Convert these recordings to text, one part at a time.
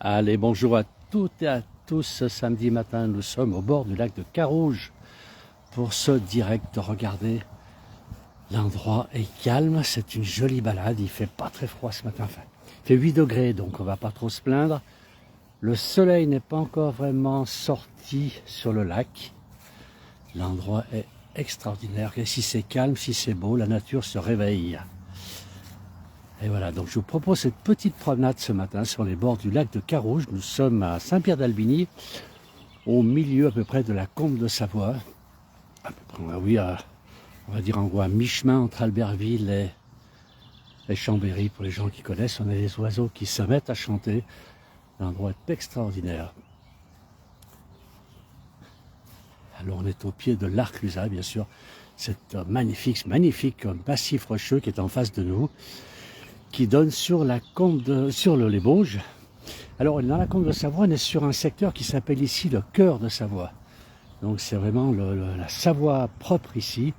Allez, bonjour à toutes et à tous. Ce samedi matin, nous sommes au bord du lac de Carouge pour ce direct. Regardez, l'endroit est calme, c'est une jolie balade. Il fait pas très froid ce matin. Enfin, il fait 8 degrés, donc on va pas trop se plaindre. Le soleil n'est pas encore vraiment sorti sur le lac. L'endroit est extraordinaire. Et si c'est calme, si c'est beau, la nature se réveille. Et voilà, donc je vous propose cette petite promenade ce matin sur les bords du lac de Carouge. Nous sommes à Saint-Pierre-d'Albigny, au milieu à peu près de la Combe de Savoie. Oui, on va dire en gros à mi-chemin entre Albertville et Chambéry. Pour les gens qui connaissent, on a des oiseaux qui se mettent à chanter. L'endroit est extraordinaire. Alors on est au pied de l'Arclusa, bien sûr. C'est magnifique massif rocheux qui est en face de nous, qui donne sur la combe sur les Bauges. Alors dans la Combe de Savoie, on est sur un secteur qui s'appelle ici le cœur de Savoie. Donc c'est vraiment la Savoie propre ici,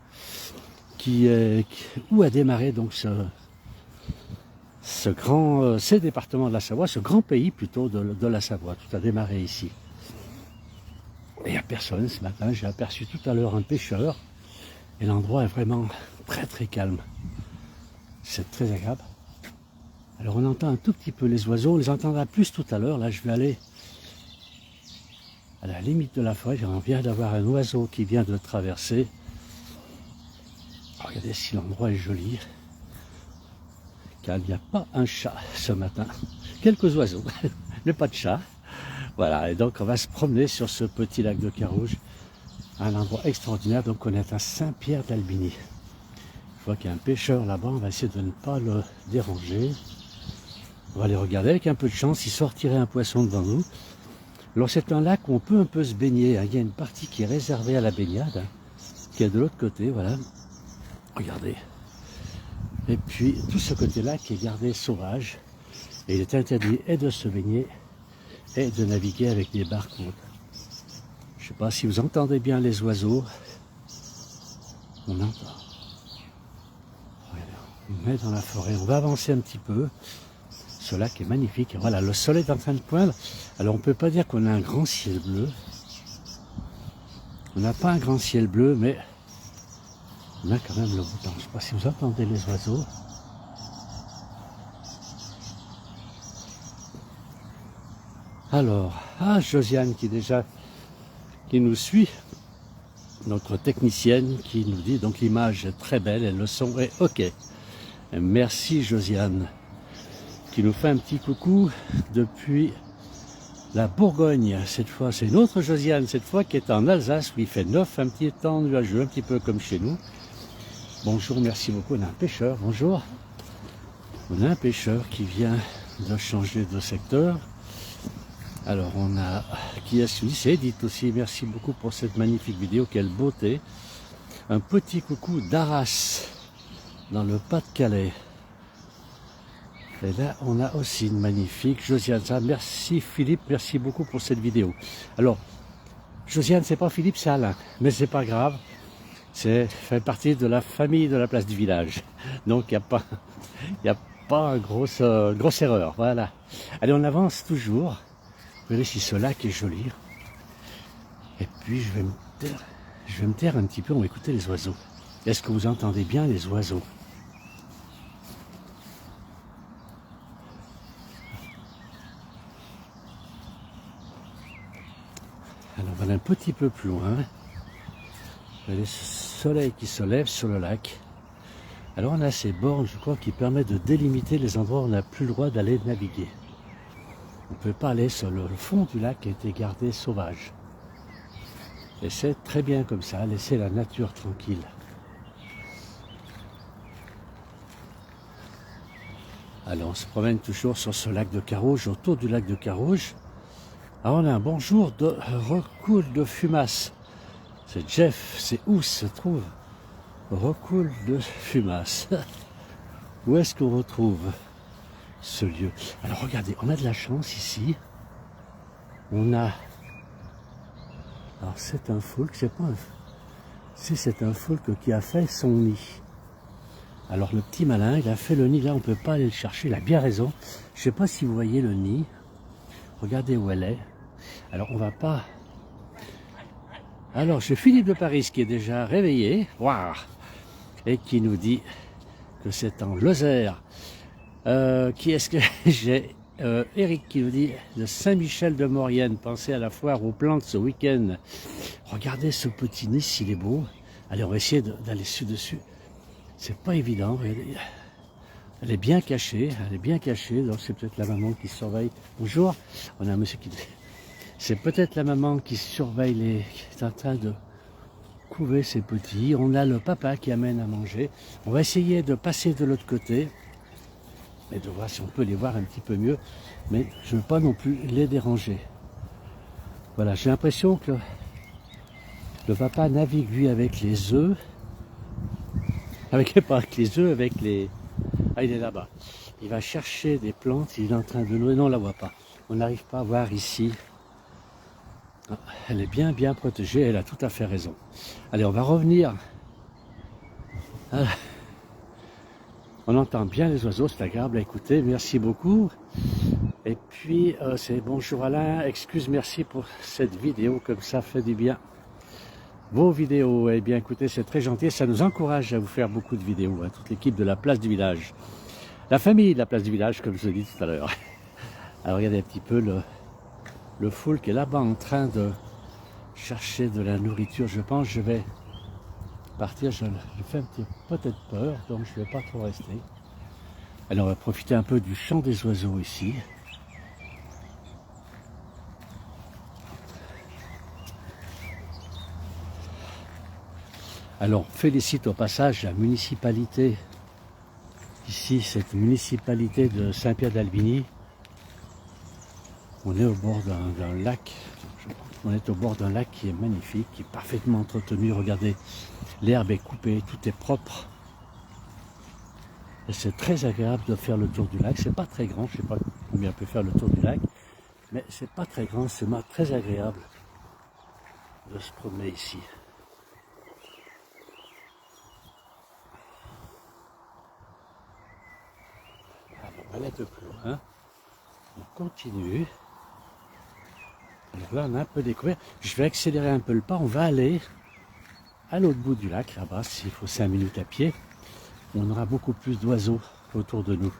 où a démarré donc ces départements de la Savoie, ce grand pays plutôt de la Savoie. Tout a démarré ici. Et il n'y a personne ce matin. J'ai aperçu tout à l'heure un pêcheur et l'endroit est vraiment très très calme. C'est très agréable. Alors on entend un tout petit peu les oiseaux, on les entendra plus tout à l'heure. Là je vais aller à la limite de la forêt, on vient d'avoir un oiseau qui vient de traverser. Regardez si l'endroit est joli. Car il n'y a pas un chat ce matin. Quelques oiseaux, mais pas de chat. Voilà, et donc on va se promener sur ce petit lac de Carouge. Un endroit extraordinaire, donc on est à Saint-Pierre-d'Albigny. Je vois qu'il y a un pêcheur là-bas, on va essayer de ne pas le déranger. On va aller regarder, avec un peu de chance, il sortirait un poisson devant nous. Alors c'est un lac où on peut un peu se baigner. Il y a une partie qui est réservée à la baignade, qui est de l'autre côté, voilà. Regardez. Et puis tout ce côté-là qui est gardé sauvage. Et il est interdit et de se baigner et de naviguer avec des barques. Je ne sais pas si vous entendez bien les oiseaux. On entend. On est dans la forêt. On va avancer un petit peu. Ce lac est magnifique. Voilà, le soleil est en train de poindre. Alors on ne peut pas dire qu'on a un grand ciel bleu. On n'a pas un grand ciel bleu, mais on a quand même le beau temps. Je ne sais pas si vous entendez les oiseaux. Alors, Josiane qui nous suit, notre technicienne qui nous dit, donc l'image est très belle et le son est ok. Et merci Josiane, qui nous fait un petit coucou depuis la Bourgogne. Cette fois, c'est une autre Josiane, cette fois qui est en Alsace, où il fait 9, un petit temps nuageux, un petit peu comme chez nous. Bonjour, merci beaucoup. On a un pêcheur, bonjour. On a un pêcheur qui vient de changer de secteur. Alors on a qui a suivi, c'est Edith aussi, merci beaucoup pour cette magnifique vidéo, quelle beauté. Un petit coucou d'Arras, dans le Pas-de-Calais. Et là on a aussi une magnifique Josiane. Merci Philippe, merci beaucoup pour cette vidéo. Alors Josiane, c'est pas Philippe, c'est Alain, mais c'est pas grave. C'est fait partie de la famille de la place du village. Donc il n'y a pas une grosse erreur. Voilà. Allez, on avance toujours. Vous voyez si ce lac est joli. Et puis je vais me taire un petit peu, on va écouter les oiseaux. Est-ce que vous entendez bien les oiseaux? Alors on va un petit peu plus loin. Vous voyez ce soleil qui se lève sur le lac. Alors on a ces bornes, je crois, qui permettent de délimiter les endroits où on n'a plus le droit d'aller naviguer. On ne peut pas aller sur le fond du lac qui a été gardé sauvage. Et c'est très bien comme ça, laisser la nature tranquille. Alors on se promène toujours sur ce lac de Carouge, autour du lac de Carouge. Alors on a un bonjour de Recoule de Fumasse. C'est Jeff, c'est où se trouve Recoule de Fumasse. Où est-ce qu'on retrouve ce lieu? Alors regardez, on a de la chance ici. On a... Alors c'est un foulque, c'est un foulque qui a fait son nid. Alors le petit malin, il a fait le nid, là on ne peut pas aller le chercher, il a bien raison. Je ne sais pas si vous voyez le nid. Regardez où elle est. Alors on va pas... Alors j'ai Philippe de Paris qui est déjà réveillé. Waouh, et qui nous dit que c'est en Lozère. Qui est-ce que j'ai Eric qui nous dit de Saint-Michel de Maurienne. Pensez à la foire aux plantes ce week-end. Regardez ce petit Nice, il est beau. Allez, on va essayer d'aller dessus. C'est pas évident. Elle est bien cachée. Elle est bien cachée. Donc c'est peut-être la maman qui surveille. Bonjour. On a un monsieur qui... C'est peut-être la maman qui surveille qui est en train de couver ses petits. On a le papa qui amène à manger. On va essayer de passer de l'autre côté et de voir si on peut les voir un petit peu mieux. Mais je ne veux pas non plus les déranger. Voilà, j'ai l'impression que le papa navigue lui avec les œufs. Pas avec les œufs, avec les... Ah, il est là-bas. Il va chercher des plantes, il est en train de nouer. Non, on ne la voit pas. On n'arrive pas à voir ici. Ah, elle est bien protégée, elle a tout à fait raison. Allez, on va revenir. Ah, on entend bien les oiseaux, c'est agréable à écouter. Merci beaucoup. Et puis, c'est bonjour Alain. Excuse, merci pour cette vidéo, comme ça fait du bien. Vos vidéos, eh bien écoutez, c'est très gentil, ça nous encourage à vous faire beaucoup de vidéos, hein, toute l'équipe de la place du village. La famille de la place du village, comme je l'ai dit tout à l'heure. Alors regardez un petit peu le foule qui est là-bas en train de chercher de la nourriture. Je pense que je vais partir, je fais un petit peut-être peur, donc je ne vais pas trop rester. Alors on va profiter un peu du chant des oiseaux ici. Alors, félicite au passage la municipalité, ici, cette municipalité de Saint-Pierre-d'Albigny. On est au bord d'un lac, on est au bord d'un lac qui est magnifique, qui est parfaitement entretenu. Regardez, l'herbe est coupée, tout est propre. Et c'est très agréable de faire le tour du lac. C'est pas très grand, je ne sais pas combien on peut faire le tour du lac, mais c'est pas très grand, c'est très agréable de se promener ici. On va aller un peu plus loin, on continue. Alors là on a un peu découvert, je vais accélérer un peu le pas, on va aller à l'autre bout du lac, là-bas, s'il faut 5 minutes à pied. On aura beaucoup plus d'oiseaux autour de nous.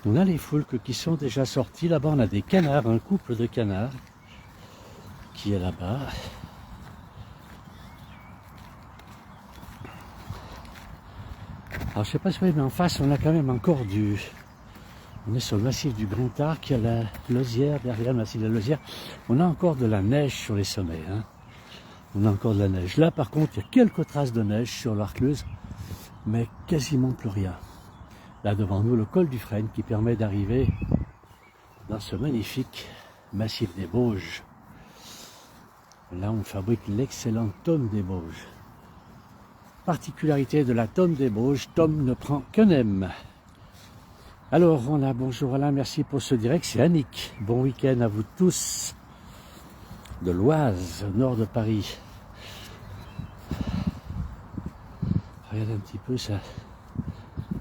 On a les foulques qui sont déjà sortis, là-bas on a des canards, un couple de canards qui est là-bas. Alors je sais pas si vous voyez, mais en face on a quand même encore on est sur le massif du Grand Arc, il y a la Lozère, derrière le massif de la Lozère, on a encore de la neige sur les sommets. Hein. On a encore de la neige. Là par contre il y a quelques traces de neige sur l'Arcleuse, mais quasiment plus rien. Là devant nous le col du Frêne qui permet d'arriver dans ce magnifique massif des Bauges. Là on fabrique l'excellent tome des Bauges. Particularité de la tome des Bauges, Tom ne prend qu'un M. Alors on a bonjour Alain, merci pour ce direct, c'est Annick. Bon week-end à vous tous de l'Oise, au nord de Paris. Regardez un petit peu ça.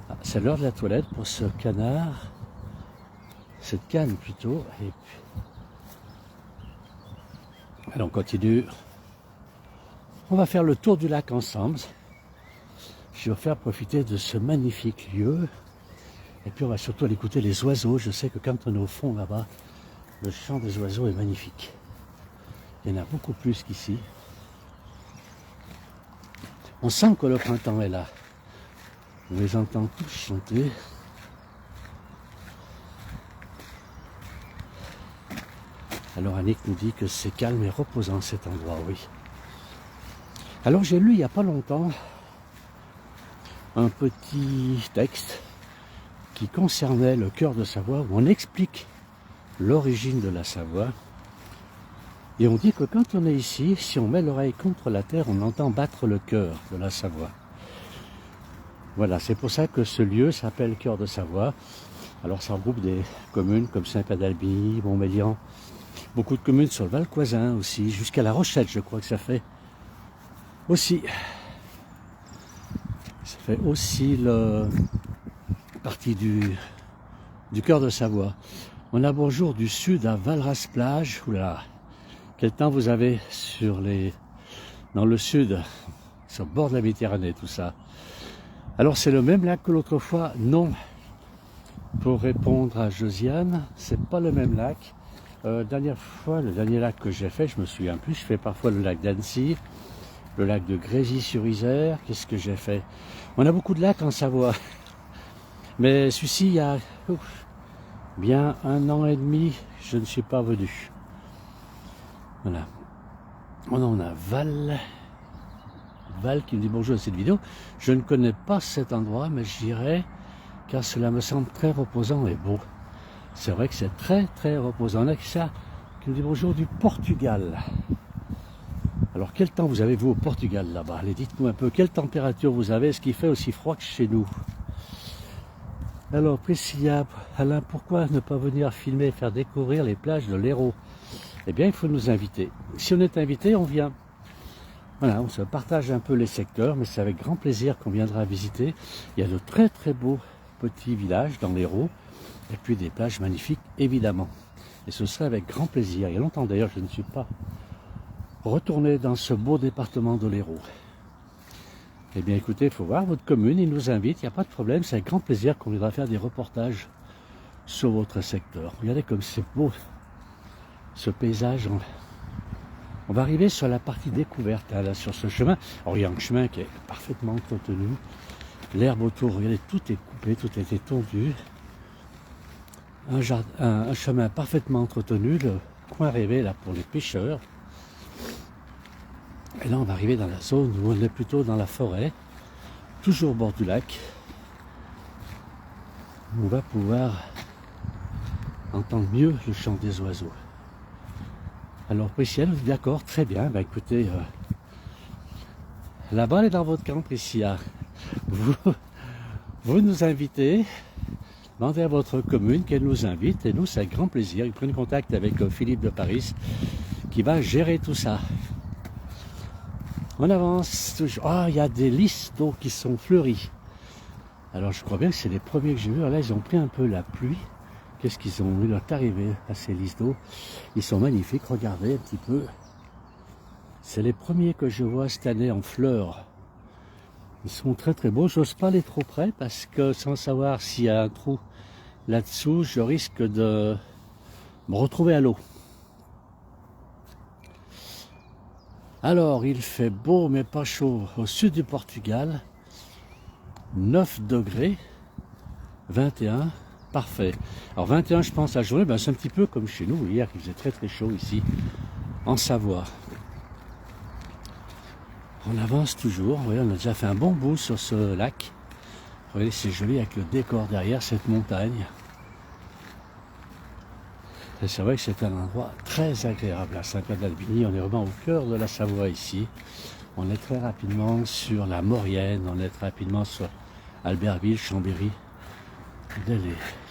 Ah, c'est l'heure de la toilette pour ce canard, cette canne plutôt. Et puis... Alors on continue. On va faire le tour du lac ensemble. Je vais vous faire profiter de ce magnifique lieu. Et puis on va surtout aller écouter les oiseaux. Je sais que quand on est au fond là-bas, le chant des oiseaux est magnifique. Il y en a beaucoup plus qu'ici. On sent que le printemps est là. On les entend tous chanter. Alors Annick nous dit que c'est calme et reposant cet endroit, oui. Alors j'ai lu il n'y a pas longtemps un petit texte qui concernait le cœur de Savoie, où on explique l'origine de la Savoie. Et on dit que quand on est ici, si on met l'oreille contre la terre, on entend battre le cœur de la Savoie. Voilà, c'est pour ça que ce lieu s'appelle Cœur de Savoie. Alors ça regroupe des communes comme Saint-Pierre-d'Albigny, Montmélian, beaucoup de communes sur le Val-Coisin aussi, jusqu'à La Rochette, je crois que ça fait aussi. Ça fait aussi partie du Cœur de Savoie. On a bonjour du sud à Valras-Plage. Oula, quel temps vous avez dans le sud, sur le bord de la Méditerranée, tout ça. Alors c'est le même lac que l'autre fois? Non. Pour répondre à Josiane, c'est pas le même lac. Dernière fois, le dernier lac que j'ai fait, je me souviens plus, je fais parfois le lac d'Annecy, le lac de Grésy-sur-Isère. Qu'est-ce que j'ai fait? On a beaucoup de lacs en Savoie. Mais celui-ci, il y a bien 1 an et demi, je ne suis pas venu. Voilà. On a Val qui me dit bonjour à cette vidéo. Je ne connais pas cet endroit, mais j'irai car cela me semble très reposant et beau. C'est vrai que c'est très très reposant. On a ça qui me dit bonjour du Portugal. Alors quel temps vous avez vous au Portugal là-bas? Allez, dites-nous un peu quelle température vous avez. Est-ce qu'il fait aussi froid que chez nous? Alors Priscilla, Alain, pourquoi ne pas venir filmer et faire découvrir les plages de l'Hérault? Eh bien il faut nous inviter. Si on est invité, on vient. Voilà, on se partage un peu les secteurs, mais c'est avec grand plaisir qu'on viendra visiter. Il y a de très très beaux petits villages dans l'Hérault, et puis des plages magnifiques évidemment. Et ce serait avec grand plaisir. Il y a longtemps d'ailleurs, je ne suis pas retourné dans ce beau département de l'Hérault. Eh bien écoutez, il faut voir votre commune, ils nous invitent, il n'y a pas de problème, c'est avec grand plaisir qu'on viendra faire des reportages sur votre secteur. Regardez comme c'est beau, ce paysage. On va arriver sur la partie découverte, hein, là, sur ce chemin. Alors il y a un chemin qui est parfaitement entretenu. L'herbe autour, regardez, tout est coupé, tout a été tondu. Un chemin parfaitement entretenu, le coin rêvé là pour les pêcheurs. Et là on va arriver dans la zone où on est plutôt dans la forêt, toujours au bord du lac. On va pouvoir entendre mieux le chant des oiseaux. Alors Priscilla, d'accord, très bien, bah écoutez, la balle est dans votre camp Priscilla. Vous nous invitez, demandez à votre commune qu'elle nous invite, et nous c'est avec grand plaisir. Ils prennent contact avec Philippe de Paris, qui va gérer tout ça. On avance toujours. Ah, il y a des lys d'eau qui sont fleuris. Alors je crois bien que c'est les premiers que j'ai vus. Là, ils ont pris un peu la pluie. Qu'est-ce qu'ils ont eu leur arrivée à ces lys d'eau? Ils sont magnifiques, regardez un petit peu. C'est les premiers que je vois cette année en fleurs. Ils sont très très beaux. J'ose pas aller trop près parce que sans savoir s'il y a un trou là-dessous, je risque de me retrouver à l'eau. Alors, il fait beau mais pas chaud au sud du Portugal. 9 degrés, 21. Parfait. Alors 21, je pense, la journée, ben, c'est un petit peu comme chez nous. Hier, il faisait très très chaud ici, en Savoie. On avance toujours. Voyez, on a déjà fait un bon bout sur ce lac. Regardez, c'est joli avec le décor derrière cette montagne. Et c'est vrai que c'est un endroit très agréable à Saint-Claude-d'Albigny. On est vraiment au cœur de la Savoie ici. On est très rapidement sur la Maurienne. On est très rapidement sur Albertville, Chambéry.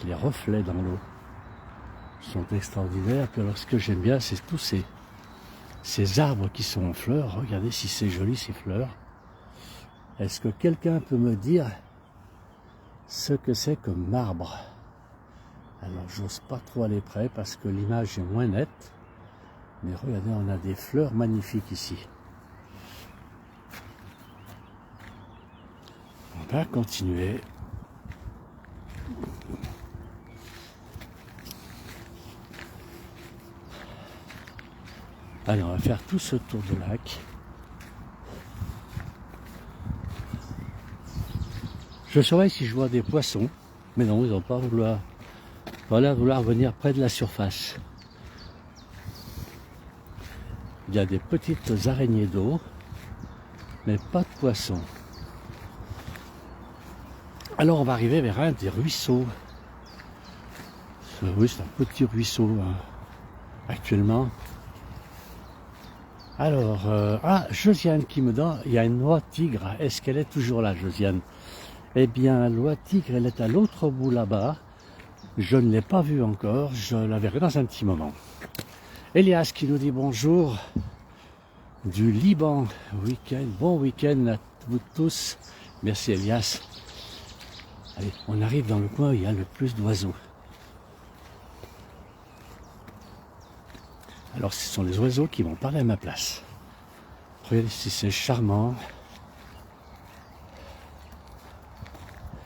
Les reflets dans l'eau sont extraordinaires. Puis alors ce que j'aime bien, c'est tous ces arbres qui sont en fleurs. Regardez si c'est joli ces fleurs. Est-ce que quelqu'un peut me dire ce que c'est comme arbre? Alors j'ose pas trop aller près parce que l'image est moins nette. Mais regardez, on a des fleurs magnifiques ici. On va continuer. Allez, on va faire tout ce tour de lac. Je surveille si je vois des poissons, mais non, ils n'ont pas l'air de vouloir venir près de la surface. Il y a des petites araignées d'eau, mais pas de poissons. Alors on va arriver vers un des ruisseaux. Oui, c'est un petit ruisseau hein, actuellement. Alors, Josiane qui me donne, il y a une oie tigre. Est-ce qu'elle est toujours là, Josiane? Eh bien, l'oie tigre, elle est à l'autre bout là-bas. Je ne l'ai pas vue encore, je la verrai dans un petit moment. Elias qui nous dit bonjour du Liban. Bon week-end à vous tous. Merci Elias. Allez, on arrive dans le coin où il y a le plus d'oiseaux. Alors ce sont les oiseaux qui vont parler à ma place. Regardez ici, c'est charmant.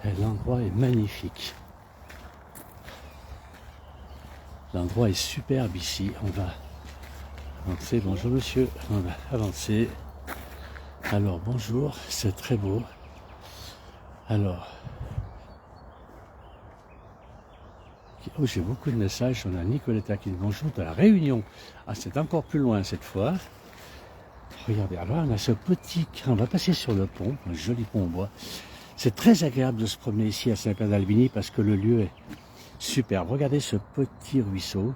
Et l'endroit est magnifique. L'endroit est superbe ici. On va avancer. Bonjour monsieur. On va avancer. Alors bonjour, c'est très beau. Alors, oh, j'ai beaucoup de messages. On a Nicoletta qui dit bonjour de la Réunion. Ah, c'est encore plus loin cette fois. Regardez, alors on a ce petit... On va passer sur le pont, un joli pont en bois. C'est très agréable de se promener ici à Saint-Pierre d'Albigny parce que le lieu est superbe. Regardez ce petit ruisseau,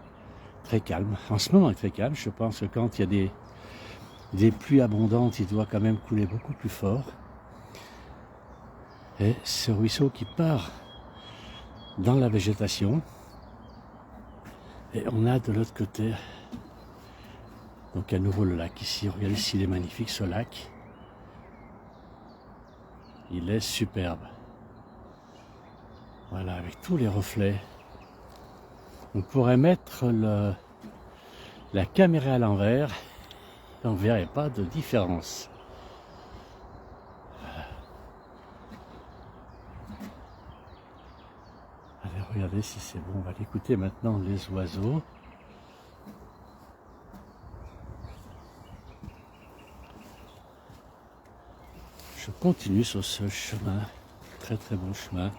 très calme. En ce moment, il est très calme. Je pense que quand il y a des pluies abondantes, il doit quand même couler beaucoup plus fort. Et ce ruisseau qui part dans la végétation. Et on a de l'autre côté, donc à nouveau le lac ici. Regardez s'il est magnifique ce lac. Il est superbe. Voilà, avec tous les reflets. On pourrait mettre la caméra à l'envers. On ne verrait pas de différence. Allez, regardez si c'est bon. On va l'écouter maintenant, les oiseaux. Je continue sur ce chemin, très très bon chemin.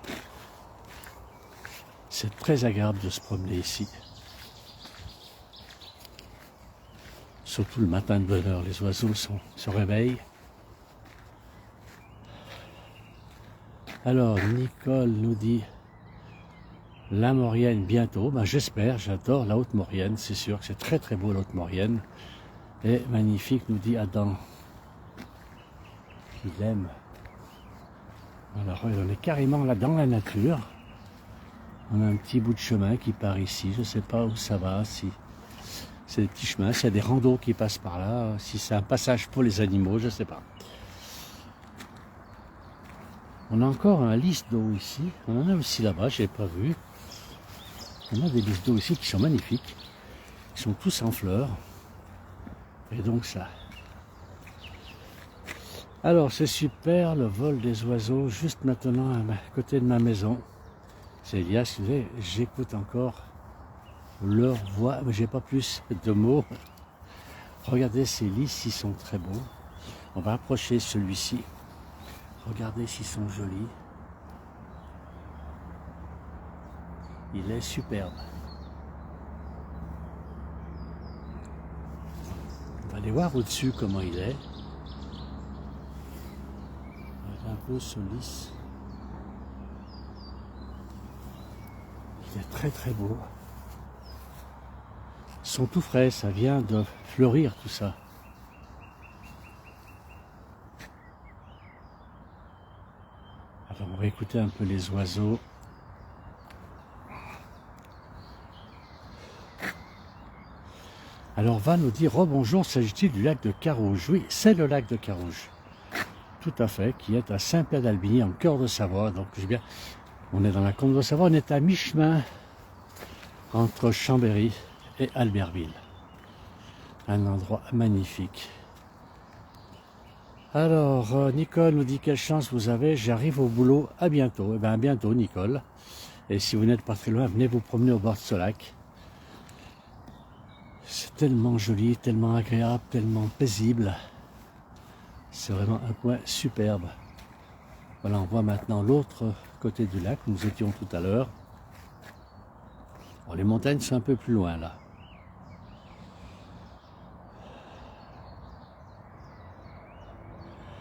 C'est très agréable de se promener ici. Surtout le matin de bonne heure, les oiseaux se réveillent. Alors, Nicole nous dit la Maurienne bientôt. Ben, j'espère, j'adore la Haute-Maurienne, c'est sûr que c'est très très beau la Haute-Maurienne. Et magnifique, nous dit Adam. Il aime. Alors, on est carrément là dans la nature. On a un petit bout de chemin qui part ici. Je ne sais pas où ça va, si c'est des petits chemins, s'il y a des randos qui passent par là, si c'est un passage pour les animaux, je ne sais pas. On a encore un lys d'eau ici. On en a aussi là-bas, je n'ai pas vu. On a des lys d'eau ici qui sont magnifiques. Ils sont tous en fleurs. Et donc ça. Alors c'est super, le vol des oiseaux, juste maintenant à côté de ma maison. C'est Elias qui disait, j'écoute encore leur voix, mais j'ai pas plus de mots. Regardez ces lys, ils sont très beaux. On va approcher celui-ci. Regardez s'ils sont jolis. Il est superbe. On va aller voir au-dessus comment il est. Un peu ce lys. Il est très très beau. Ils sont tout frais, ça vient de fleurir tout ça. Alors on va écouter un peu les oiseaux. Alors va nous dire, rebonjour, s'agit-il du lac de Carouge? Oui, c'est le lac de Carouge. Tout à fait, qui est à Saint-Pierre d'Albigny, en cœur de Savoie. Donc bien, on est dans la Combe de Savoie, on est à mi-chemin entre Chambéry et Albertville. Un endroit magnifique. Alors, Nicole nous dit quelle chance vous avez, j'arrive au boulot, à bientôt. Eh bien, à bientôt, Nicole. Et si vous n'êtes pas très loin, venez vous promener au bord de ce lac. C'est tellement joli, tellement agréable, tellement paisible. C'est vraiment un coin superbe. Voilà, on voit maintenant l'autre côté du lac où nous étions tout à l'heure. Bon, les montagnes sont un peu plus loin là.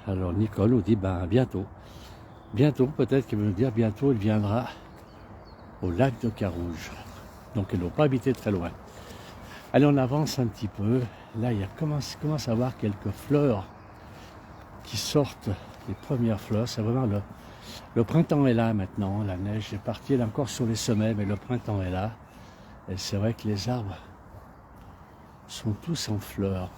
Alors Nicole nous dit ben bientôt. Bientôt, peut-être qu'elle veut nous dire bientôt il viendra au lac de Carouge. Donc elle ne doit pas habiter très loin. Allez, on avance un petit peu. Là, il commence à avoir quelques fleurs qui sortent, les premières fleurs. C'est vraiment le printemps est là maintenant. La neige est partie, elle est encore sur les sommets, mais le printemps est là. Et c'est vrai que les arbres sont tous en fleurs.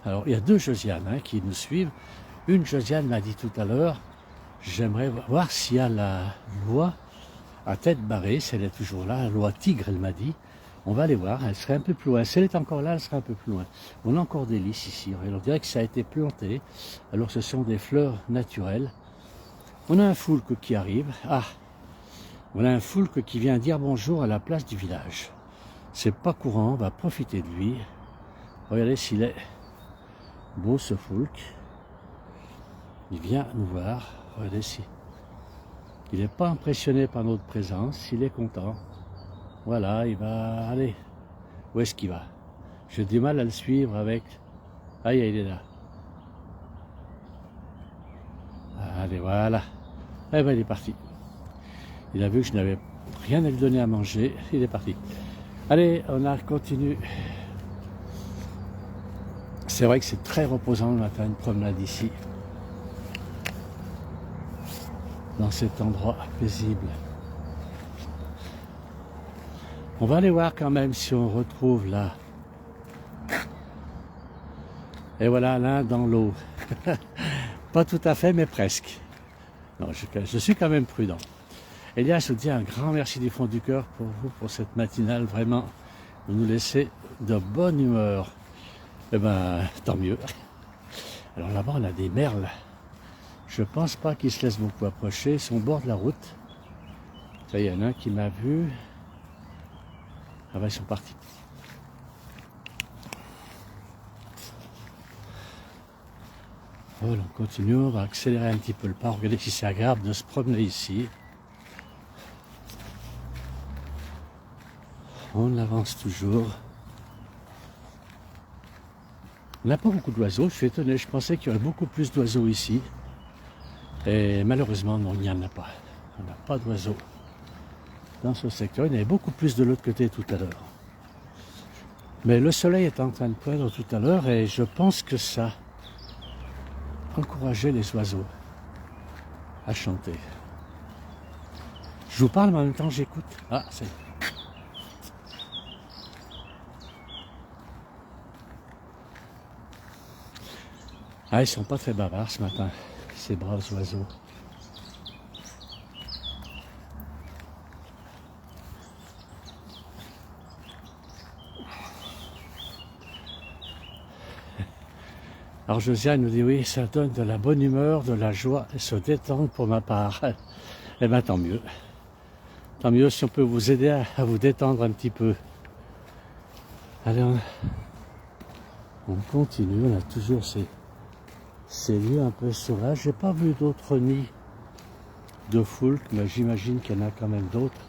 Alors, il y a deux Josiane qui nous suivent. Une Josiane m'a dit tout à l'heure, j'aimerais voir s'il y a la loi à tête barrée, si elle est toujours là, la loi tigre, elle m'a dit. On va aller voir, elle serait un peu plus loin. Si elle est encore là, elle serait un peu plus loin. On a encore des lys ici. On dirait que ça a été planté. Alors ce sont des fleurs naturelles. On a un foulque qui arrive. Ah, on a un foulque qui vient dire bonjour à la place du village. C'est pas courant, on va profiter de lui. Regardez s'il est beau ce foulque. Il vient nous voir. Regardez si. Il n'est pas impressionné par notre présence, il est content. Voilà, il va aller. Où est-ce qu'il va? J'ai du mal à le suivre avec... Ah, il est là. Allez, voilà. Eh ben, il est parti. Il a vu que je n'avais rien à lui donner à manger. Il est parti. Allez, on a continué. C'est vrai que c'est très reposant le matin, une promenade ici. Dans cet endroit paisible. On va aller voir quand même si on retrouve là. Et voilà, là dans l'eau. Pas tout à fait, mais presque. Non, je suis quand même prudent. Elias, je vous dis un grand merci du fond du cœur pour vous, pour cette matinale. Vraiment, vous nous laissez de bonne humeur. Eh ben, tant mieux. Alors là-bas, on a des merles. Je pense pas qu'ils se laissent beaucoup approcher. Ils sont au bord de la route. Ça, il y en a un qui m'a vu. Ah ben, ils sont partis. Oh, on continue, on va accélérer un petit peu le pas. Regardez si c'est agréable de se promener ici. On avance toujours. On n'a pas beaucoup d'oiseaux, je suis étonné. Je pensais qu'il y aurait beaucoup plus d'oiseaux ici. Et malheureusement, non, il n'y en a pas. On n'a pas d'oiseaux dans ce secteur. Il y en avait beaucoup plus de l'autre côté tout à l'heure. Mais le soleil est en train de poindre tout à l'heure et je pense que ça encourageait les oiseaux à chanter. Je vous parle, mais en même temps j'écoute. Ah, c'est... Ah, ils sont pas très bavards ce matin, ces braves oiseaux. Alors Josiane nous dit oui, ça donne de la bonne humeur, de la joie et se détendre pour ma part. Eh bien tant mieux. Tant mieux si on peut vous aider à vous détendre un petit peu. Allez, on continue, on a toujours ces lieux un peu sauvages. J'ai pas vu d'autres nids de foulques, mais j'imagine qu'il y en a quand même d'autres.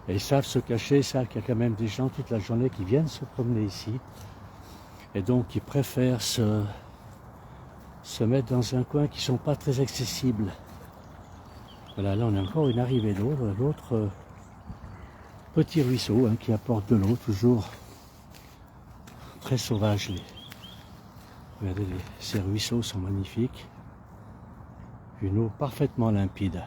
Et ils savent se cacher, ils savent qu'il y a quand même des gens toute la journée qui viennent se promener ici. Et donc ils préfèrent se mettre dans un coin qui ne sont pas très accessibles. Voilà, là on a encore une arrivée d'eau, l'autre petit ruisseau hein, qui apporte de l'eau, toujours très sauvage. Regardez, ces ruisseaux sont magnifiques. Une eau parfaitement limpide.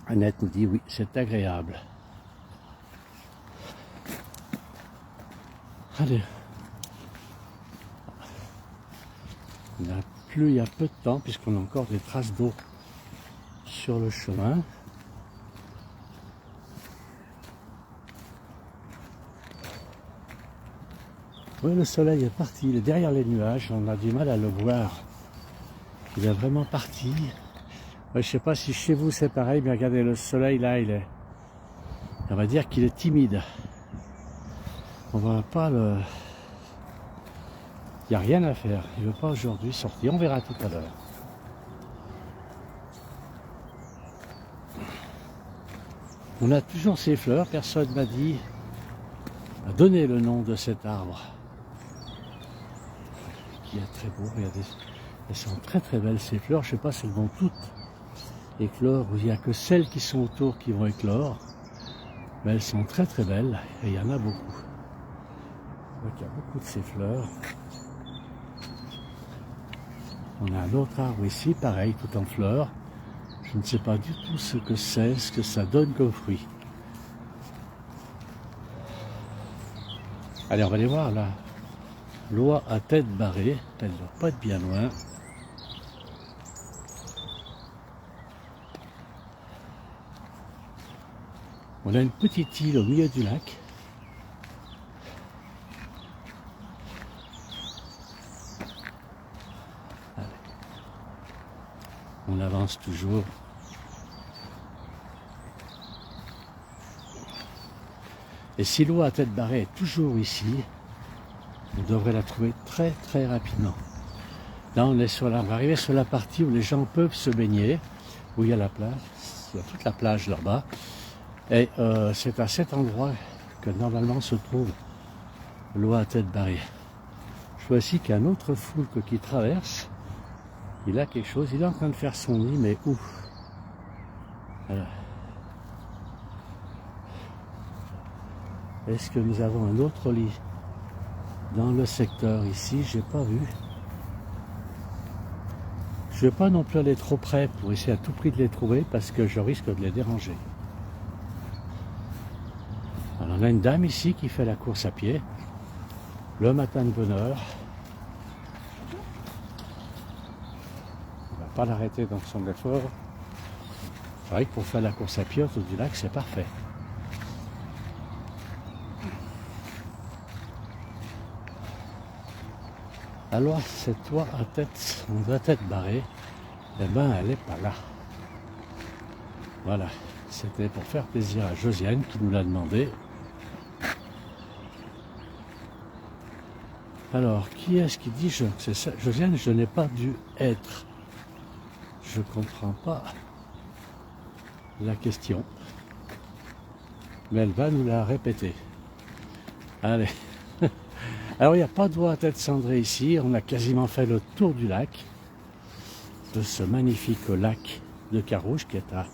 Annette nous dit oui, c'est agréable. Allez. Il a plu il y a peu de temps puisqu'on a encore des traces d'eau sur le chemin. Oui, le soleil est parti, il est derrière les nuages, on a du mal à le voir. Il est vraiment parti. Ouais, je sais pas si chez vous c'est pareil, mais regardez le soleil là, on va dire qu'il est timide. On va pas le... Il n'y a rien à faire, il ne veut pas aujourd'hui sortir, on verra tout à l'heure. On a toujours ces fleurs, personne m'a dit, m'a donné le nom de cet arbre. Qui est très beau, regardez, elles sont très très belles ces fleurs, je ne sais pas si elles vont toutes éclore, il n'y a que celles qui sont autour qui vont éclore, mais elles sont très très belles et il y en a beaucoup. Donc il y a beaucoup de ces fleurs. On a un autre arbre ici, pareil, tout en fleurs. Je ne sais pas du tout ce que c'est, ce que ça donne comme fruit. Allez, on va aller voir là. Loi à tête barrée, elle ne doit pas être bien loin. On a une petite île au milieu du lac. Allez. On avance toujours. Et si l'eau à tête barrée est toujours ici, on devrait la trouver très très rapidement. Là on va arriver sur la partie où les gens peuvent se baigner, où il y a la plage, il y a toute la plage là-bas. Et c'est à cet endroit que normalement se trouve l'eau à tête barrée. Je vois aussi qu'il y a un autre foulque qui traverse. Il a quelque chose, il est en train de faire son nid, mais où? Voilà. Est-ce que nous avons un autre lit dans le secteur ici? J'ai pas vu. Je ne vais pas non plus aller trop près pour essayer à tout prix de les trouver parce que je risque de les déranger. Alors, on a une dame ici qui fait la course à pied le matin de bonne heure. On ne va pas l'arrêter dans son effort. C'est vrai que pour faire la course à pied autour du lac, c'est parfait. Alors, cette toit à tête barrée, eh ben, elle n'est pas là. Voilà, c'était pour faire plaisir à Josiane qui nous l'a demandé. Alors, qui est-ce qui dit c'est ça, Josiane, je n'ai pas dû être. Je comprends pas la question. Mais elle va nous la répéter. Allez. Alors, il n'y a pas d'eau à tête cendrée ici. On a quasiment fait le tour du lac. De ce magnifique lac de Carouge qui est à,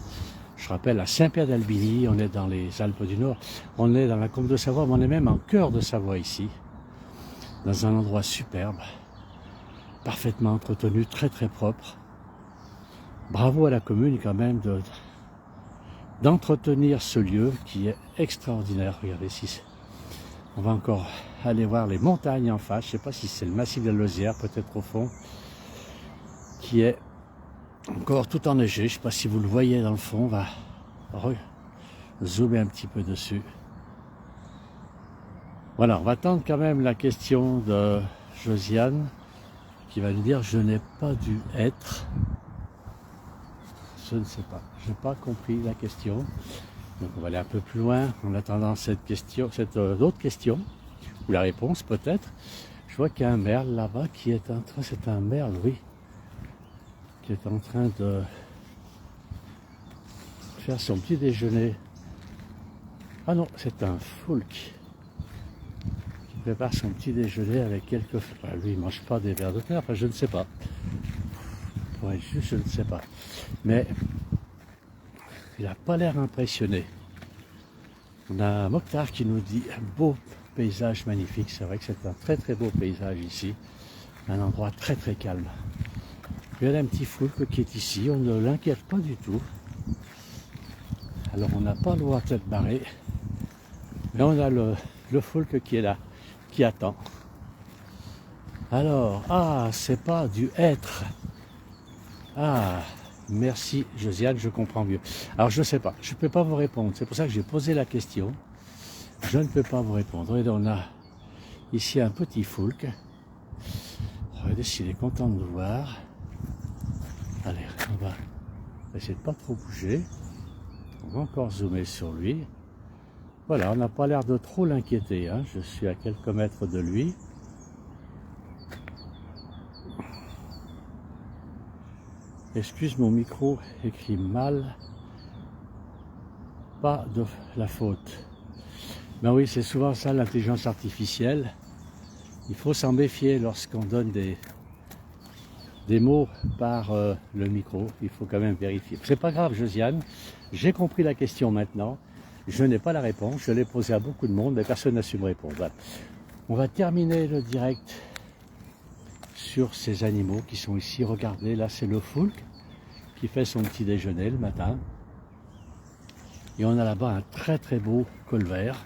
je rappelle, à Saint-Pierre-d'Albigny. On est dans les Alpes du Nord. On est dans la Combe de Savoie, mais on est même en cœur de Savoie ici. Dans un endroit superbe. Parfaitement entretenu, très très propre. Bravo à la commune quand même d'entretenir ce lieu qui est extraordinaire. Regardez ici. On va encore aller voir les montagnes en face. Je ne sais pas si c'est le massif de la Lozère, peut-être au fond, qui est encore tout enneigé. Je ne sais pas si vous le voyez dans le fond. On va zoomer un petit peu dessus. Voilà, on va attendre quand même la question de Josiane qui va nous dire « Je n'ai pas dû être ». Je ne sais pas. Je n'ai pas compris la question. Donc on va aller un peu plus loin en attendant cette question, cette autre question, ou la réponse peut-être. Je vois qu'il y a un merle là-bas qui est en train, c'est un merle, oui, qui est en train de faire son petit déjeuner. Ah non, c'est un foulque qui prépare son petit déjeuner avec quelques... Enfin, lui, il ne mange pas des vers de terre, enfin je ne sais pas. Pour être juste, je ne sais pas. Mais il n'a pas l'air impressionné. On a Mokhtar qui nous dit un beau paysage magnifique. C'est vrai que c'est un très très beau paysage ici. Un endroit très très calme. Puis il y a un petit foulque qui est ici. On ne l'inquiète pas du tout. Alors on n'a pas l'eau à tête barrée. Mais on a le foulque qui est là, qui attend. Alors, c'est pas du être. Merci Josiane, je comprends mieux. Alors je ne sais pas, je ne peux pas vous répondre. C'est pour ça que j'ai posé la question. Je ne peux pas vous répondre. Et on a ici un petit foulque. Regardez s'il est content de nous voir. Allez, on va essayer de ne pas trop bouger. On va encore zoomer sur lui. Voilà, on n'a pas l'air de trop l'inquiéter. Hein. Je suis à quelques mètres de lui. Excuse, mon micro écrit mal. Pas de la faute. Ben oui, c'est souvent ça l'intelligence artificielle. Il faut s'en méfier lorsqu'on donne des mots par le micro. Il faut quand même vérifier. C'est pas grave, Josiane. J'ai compris la question maintenant. Je n'ai pas la réponse. Je l'ai posée à beaucoup de monde, mais personne n'a su me répondre. Voilà. On va terminer le direct sur ces animaux qui sont ici. Regardez, là c'est le foulque qui fait son petit déjeuner le matin. Et on a là-bas un très très beau colvert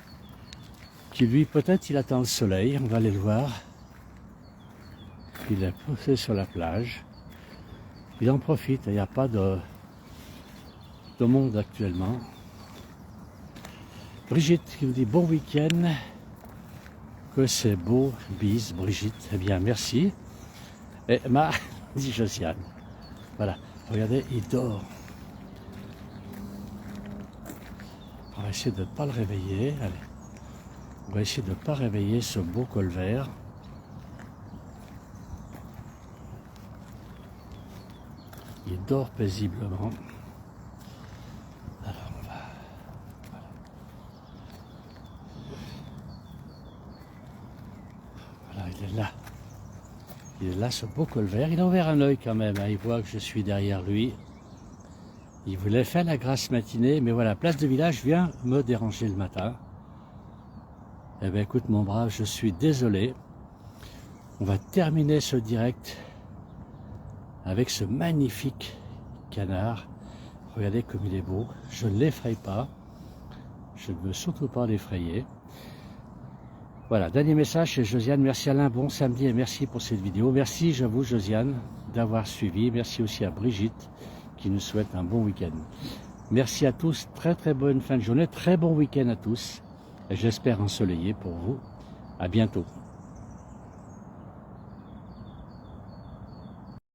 qui lui peut-être il attend le soleil. On va aller le voir. Il est posé sur la plage. Il en profite. Il n'y a pas de monde actuellement. Brigitte qui nous dit bon week-end, que c'est beau, bis Brigitte, eh bien merci. Et dit Josiane, voilà, regardez, il dort. On va essayer de ne pas le réveiller, allez, on va essayer de ne pas réveiller ce beau colvert. Il dort paisiblement. Alors on va... Voilà, il est là. Il est là, ce beau colvert. Il a ouvert un œil quand même, hein. Il voit que je suis derrière lui. Il voulait faire la grasse matinée, mais voilà, Place de Village vient me déranger le matin. Eh bien écoute mon brave, je suis désolé. On va terminer ce direct avec ce magnifique canard. Regardez comme il est beau. Je ne l'effraie pas. Je ne veux surtout pas l'effrayer. Voilà, dernier message chez Josiane. Merci Alain, bon samedi et merci pour cette vidéo. Merci, j'avoue Josiane, d'avoir suivi. Merci aussi à Brigitte qui nous souhaite un bon week-end. Merci à tous, très très bonne fin de journée, très bon week-end à tous. Et j'espère ensoleillé pour vous. À bientôt.